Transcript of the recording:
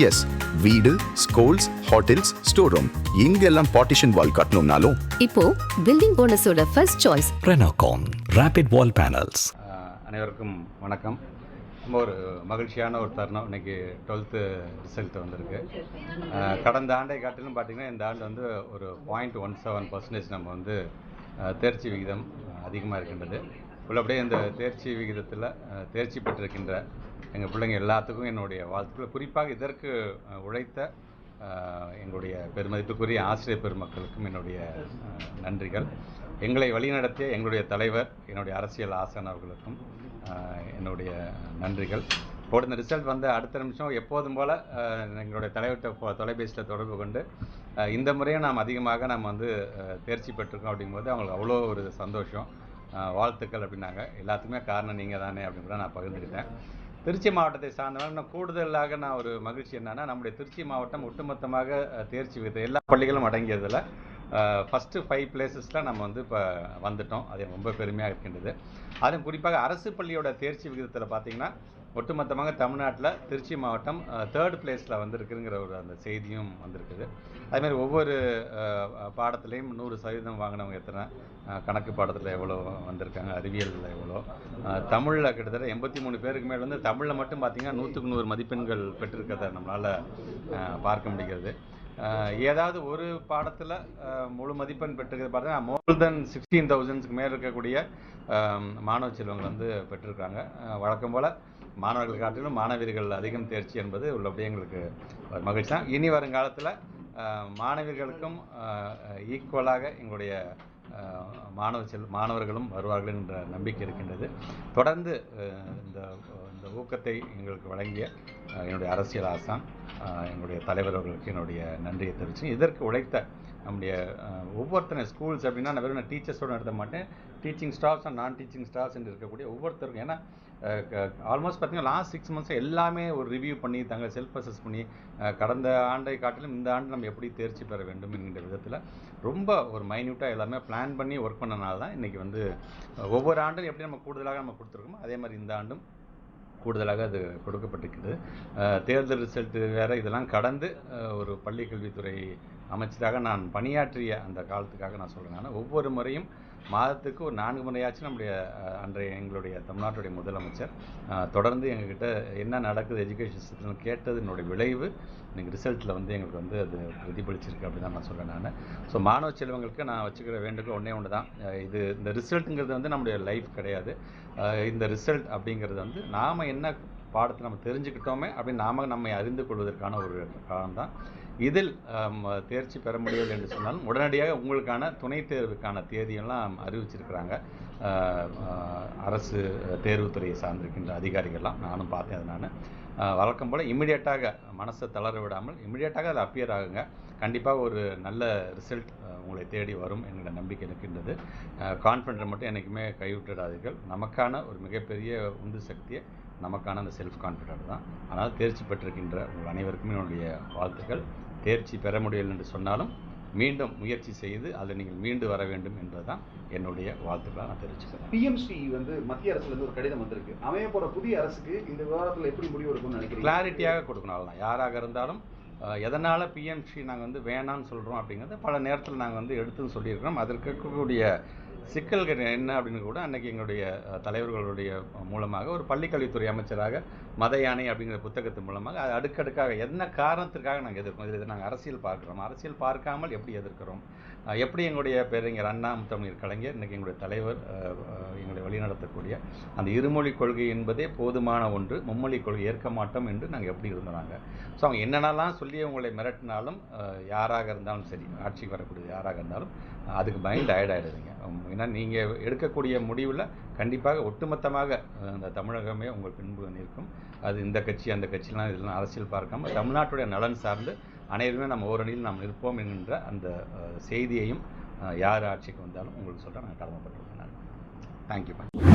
S, வீடு, schools, hotels, store room இங்கெல்லாம் partition wall கட்டணும்னாலும் இப்போ பில்டிங் போனஸோட first choice Renocon rapid wall panels. அனைவருக்கும் வணக்கம். ரொம்ப ஒரு மகிழ்ச்சியான ஒரு தருணம். இன்றைக்கி 12th ரிசல்ட் வந்திருக்கு. கடந்த ஆண்டை காட்டிலும் பார்த்திங்கன்னா இந்த ஆண்டு வந்து ஒரு 0.17% நம்ம வந்து தேர்ச்சி விகிதம் அதிகமாக இருக்கின்றது. உள்ளபடியே இந்த தேர்ச்சி விகிதத்தில் தேர்ச்சி பெற்றிருக்கின்ற எங்கள் பிள்ளைங்க எல்லாத்துக்கும் என்னுடைய வாழ்த்துக்கள். குறிப்பாக இதற்கு உழைத்த எங்களுடைய பெருமதிப்புக்குரிய ஆசிரியர் பெருமக்களுக்கும் என்னுடைய நன்றிகள். எங்களை வழிநடத்திய எங்களுடைய தலைவர், என்னுடைய அரசியல் ஆசான் அவர்களுக்கும் என்னுடைய நன்றிகள். இப்போ இந்த ரிசல்ட் வந்து அடுத்த நிமிஷம் எப்போதும் போல் எங்களுடைய தலைவர்கிட்ட தொலைபேசியில் தொடர்பு கொண்டு இந்த முறையும் நாம் அதிகமாக நம்ம வந்து தேர்ச்சி பெற்றிருக்கோம் அப்படிங்கும்போது அவங்களுக்கு அவ்வளோ ஒரு சந்தோஷம், வாழ்த்துக்கள் அப்படின்னாங்க. எல்லாத்துக்குமே காரணம் நீங்கள் தானே அப்படின்னு கூட நான் பகிர்ந்துக்கிட்டேன். திருச்சி மாவட்டத்தை சார்ந்தவங்க இன்னும் கூடுதலாக நான் ஒரு மகிழ்ச்சி என்னென்னா, நம்முடைய திருச்சி மாவட்டம் ஒட்டுமொத்தமாக தேர்ச்சி விகிதம் எல்லா பள்ளிகளும் அடங்கியதில் ஃபஸ்ட்டு 5 பிளேசஸில் நம்ம வந்து இப்போ வந்துட்டோம். அது ரொம்ப பெருமையாக இருக்கின்றது. அதுவும் குறிப்பாக அரசு பள்ளியோட தேர்ச்சி விகிதத்தில் பார்த்திங்கன்னா ஒட்டுமொத்தமாக தமிழ்நாட்டில் திருச்சி மாவட்டம் 3rd பிளேஸில் வந்திருக்குங்கிற ஒரு அந்த செய்தியும் வந்திருக்குது. அதுமாதிரி ஒவ்வொரு பாடத்துலேயும் 100% வாங்கினவங்க எத்தனை, கணக்கு பாடத்தில் எவ்வளோ வந்திருக்காங்க, அறிவியலில் எவ்வளோ, தமிழில் கிட்டத்தட்ட 83 பேருக்கு மேல் வந்து தமிழில் மட்டும் பார்த்திங்கன்னா 100க்கு 100 மதிப்பெண்கள் பெற்றிருக்கிறத நம்மளால் பார்க்க முடிகிறது. ஏதாவது ஒரு பாடத்தில் முழு மதிப்பெண் பெற்றிருக்கிறது பார்த்தீங்கன்னா மோர் தென் 16,000க்கு மேல் இருக்கக்கூடிய மாணவ செல்வங்கள் வந்து பெற்றிருக்காங்க. வழக்கம் போல் மாணவர்கள் காட்டிலும் மாணவியர்கள் அதிகம் தேர்ச்சி என்பது உள்ளபடியே எங்களுக்கு மகிழ்ச்சி தான். இனி வருங்காலத்தில் மாணவியர்களுக்கும் ஈக்குவலாக எங்களுடைய மாணவர்களும் வருவார்கள் என்ற நம்பிக்கை இருக்கின்றது. தொடர்ந்து இந்த ஊக்கத்தை எங்களுக்கு வழங்கிய என்னுடைய அரசியல் ஆசான், எங்களுடைய தலைவர் அவர்களுக்கு என்னுடைய நன்றியை தெரிவித்து, இதற்கு உழைத்த நம்முடைய ஒவ்வொருத்தரும் ஸ்கூல்ஸ் அப்படின்னா நான் வெறும் டீச்சர்ஸோடு நடத்த மாட்டேன், டீச்சிங் ஸ்டாஃப்ஸ் அண்ட் நான் டீச்சிங் ஸ்டாஃப்ஸ் என்று இருக்கக்கூடிய ஒவ்வொருத்தருக்கும். ஏன்னா ஆல்மோஸ்ட் பார்த்திங்கன்னா லாஸ்ட் 6 months எல்லாமே ஒரு ரிவ்யூ பண்ணி தங்களை செல்ஃப் அசஸ் பண்ணி கடந்த ஆண்டை காட்டிலும் இந்த ஆண்டு நம்ம எப்படி தேர்ச்சி பெற வேண்டும் என்கின்ற விதத்தில் ரொம்ப ஒரு மைன்யூட்டாக எல்லாமே பிளான் பண்ணி ஒர்க் பண்ணனால தான் இன்றைக்கி வந்து ஒவ்வொரு ஆண்டும் எப்படி நம்ம கூடுதலாக நம்ம கொடுத்துருக்கோமோ அதே மாதிரி இந்த ஆண்டும் கூடுதலாக அது கொடுக்கப்பட்டிருக்கிறது. தேர்தல் ரிசல்ட்டு வேறு இதெல்லாம் கடந்து ஒரு பள்ளிக்கல்வித்துறை அமைச்சராக நான் பணியாற்றிய அந்த காலத்துக்காக நான் சொல்கிறேன். ஆனால் ஒவ்வொரு முறையும் மாதத்துக்கு ஒரு 4 முறையாச்சும் நம்முடைய அன்றைய எங்களுடைய தமிழ்நாட்டுடைய முதலமைச்சர் தொடர்ந்து எங்ககிட்ட என்ன நடக்குது எஜுகேஷன் சிஸ்டத்தில் கேட்டது என்னுடைய விளைவு இன்றைக்கி ரிசல்ட்டில் வந்து எங்களுக்கு வந்து அது பிரதிபலிச்சிருக்கு அப்படி தான் நான் சொல்கிறேன் நான். ஸோ மாணவ செல்வங்களுக்கு நான் வச்சுக்கிற வேண்டுகோள் ஒன்று தான். இந்த ரிசல்ட்டுங்கிறது வந்து நம்முடைய லைஃப் கிடையாது. இந்த ரிசல்ட் அப்படிங்கிறது வந்து நாம் என்ன பாடத்தை நம்ம தெரிஞ்சுக்கிட்டோமே அப்படின்னு நம்மை அறிந்து கொள்வதற்கான ஒரு காலம் தான். இதில் தேர்ச்சி பெற முடியவில்லை என்று சொன்னாலும் உடனடியாக உங்களுக்கான துணைத் தேர்வுக்கான தேதியெல்லாம் அறிவிச்சிருக்கிறாங்க. அரசு தேர்வுத்துறையை சார்ந்திருக்கின்ற அதிகாரிகள்லாம் நானும் பார்த்தேன். அதனால் வழக்கம் போல் இமிடியேட்டாக மனசை தளர விடாமல் இமிடியேட்டாக அது அப்பியர் ஆகுங்க. கண்டிப்பாக ஒரு நல்ல ரிசல்ட் உங்களை தேடி வரும் என்கிற நம்பிக்கை இருக்கின்றது. கான்ஃபிடென்ட் மட்டும் என்றைக்குமே கைவிட்டுடாதீர்கள். நமக்கான ஒரு மிகப்பெரிய உந்து சக்தியை நமக்கான அந்த செல்ஃப் கான்ஃபிடென்ட் தான். ஆனால் தேர்ச்சி பெற்றிருக்கின்ற உங்கள் அனைவருக்குமே என்னுடைய வாழ்த்துக்கள். தேர்ச்சி பெற முடியவில்லை என்று சொன்னாலும் மீண்டும் முயற்சி செய்து அதில் நீங்கள் மீண்டு வர வேண்டும் என்பதுதான் என்னுடைய வாழ்த்துக்களை நான் தெரிவிச்சுக்கிறேன். பிஎம்சி வந்து மத்திய அரசுலேருந்து ஒரு கடிதம் வந்திருக்கு. அமைய போகிற புதிய அரசுக்கு இந்த விவகாரத்தில் எப்படி முடிவு எடுக்கணும்னு நினைக்கிறேன்? கிளாரிட்டியாக கொடுக்கணும். அவ்வளோதான். யாராக இருந்தாலும் எதனால் பிஎம்சி நாங்கள் வந்து வேணான்னு சொல்கிறோம் அப்படிங்கிறத பல நேரத்தில் நாங்கள் வந்து எடுத்துன்னு சொல்லியிருக்கிறோம். அதற்கு இருக்கக்கூடிய சிக்கல்கள் என்ன அப்படின்னு கூட அன்றைக்கி எங்களுடைய தலைவர்களுடைய மூலமாக ஒரு பள்ளிக்கல்வித்துறை அமைச்சராக மத யானை அப்படிங்கிற புத்தகத்தின் மூலமாக அது அடுக்கடுக்காக என்ன காரணத்திற்காக நாங்கள் எதிர்க்கிறோம், இதை நாங்கள் அரசியல் பார்க்குறோம், அரசியல் பார்க்காமல் எப்படி எதிர்க்கிறோம், எப்படி எங்களுடைய பேரறிஞர் அண்ணா முத்தமிழ் கலைஞர் இன்றைக்கி எங்களுடைய தலைவர் எங்களை வழிநடத்தக்கூடிய அந்த இருமொழி கொள்கை என்பதே போதுமான ஒன்று, மும்மொழி கொள்கை ஏற்க மாட்டோம் என்று நாங்கள் எப்படி இருந்தாங்க. ஸோ அவங்க என்னென்னலாம் சொல்லி உங்களை மிரட்டினாலும் யாராக இருந்தாலும் சரி, ஆட்சிக்கு வரக்கூடிய யாராக இருந்தாலும் அதுக்கு பயந்து டயர்டாகிடுதுங்க. ஏன்னா நீங்கள் எடுக்கக்கூடிய முடிவில் கண்டிப்பாக ஒட்டுமொத்தமாக அந்த தமிழகமே உங்கள் பின்பு நிற்கும். அது இந்த கட்சி அந்த கட்சிலாம் இதெல்லாம் அரசியல் பார்க்காம தமிழ்நாட்டுடைய நலன் சார்ந்து அனைவருமே நம்ம ஓரணியில் நாம் நிற்போம் என்கின்ற அந்த செய்தியையும் யார் ஆட்சிக்கு வந்தாலும் உங்களுக்கு சொல்கிறேன். நான் கடமைப்பட்டிருக்கேன். நான் தேங்க்யூ.